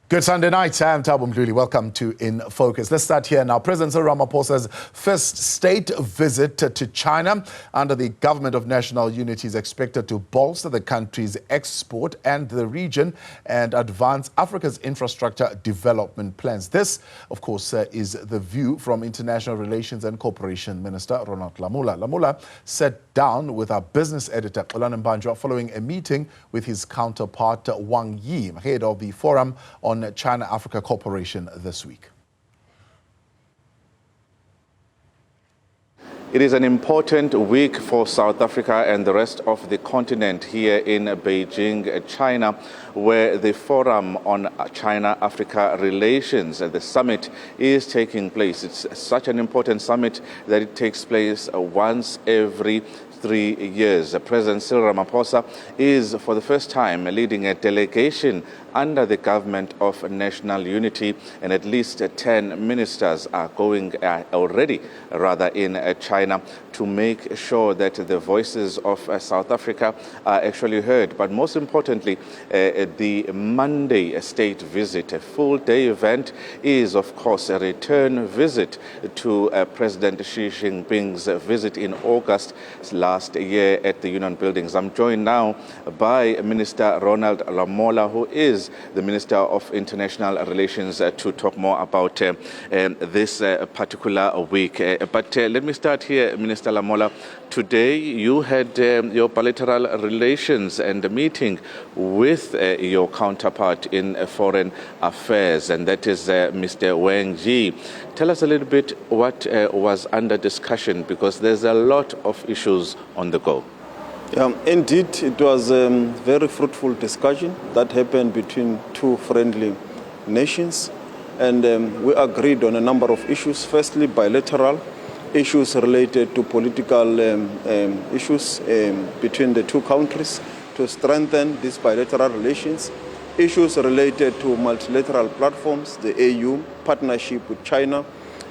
Good Sunday night. I'm Thabo Mdluli. Welcome to In Focus. Let's start here now. President Cyril Ramaphosa's first state visit to China under the Government of National Unity is expected to bolster the country's export and the region and advance Africa's infrastructure development plans. This, of course, is the view from International Relations and Cooperation Minister Ronald Lamola. Lamola sat down with our business editor Xolani Mbanjwa following a meeting with his counterpart Wang Yi, head of the Forum on China-Africa Cooperation this week. It is an important week for South Africa and the rest of the continent here in Beijing, China, where the Forum on China-Africa Relations, the summit, is taking place. It's such an important summit that it takes place once every 3 years. President Cyril Ramaphosa is for the first time leading a delegation under the Government of National Unity, and at least 10 ministers are going already in China to make sure that the voices of South Africa are actually heard. But most importantly, the Monday state visit, a full-day event, is of course a return visit to President Xi Jinping's visit in August last year at the Union Buildings. I'm joined now by Minister Ronald Lamola, who is the Minister of International Relations, to talk more about this particular week. But let me start here, Minister Lamola. Today you had your bilateral relations and a meeting with your counterpart in foreign affairs, and that is Mr. Wang Yi. Tell us a little bit what was under discussion, because there's a lot of issues on the go. Indeed, it was a very fruitful discussion that happened between two friendly nations, and we agreed on a number of issues. Firstly, bilateral issues related to political issues between the two countries to strengthen these bilateral relations. Issues related to multilateral platforms, the AU partnership with China,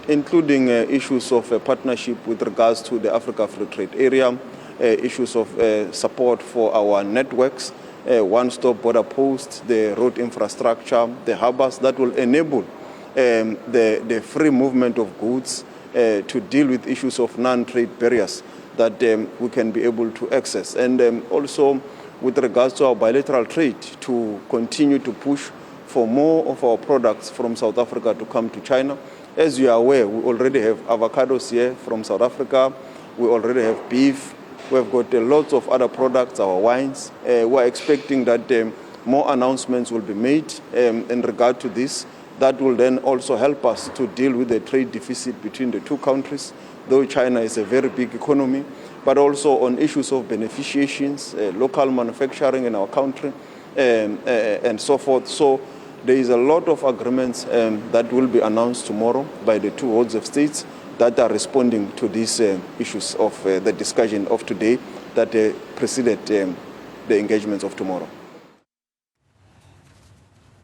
including issues of partnership with regards to the Africa Free Trade Area, issues of support for our networks, one-stop border posts, the road infrastructure, the harbors that will enable the free movement of goods to deal with issues of non-trade barriers that we can be able to access. And also with regards to our bilateral trade, to continue to push for more of our products from South Africa to come to China. As you are aware, we already have avocados here from South Africa. We already have beef. We've got lots of other products, our wines. We're expecting that more announcements will be made in regard to this. That will then also help us to deal with the trade deficit between the two countries, though China is a very big economy, but also on issues of beneficiations, local manufacturing in our country, and so forth. So there is a lot of agreements that will be announced tomorrow by the two heads of states that are responding to these issues of the discussion of today that preceded the engagements of tomorrow.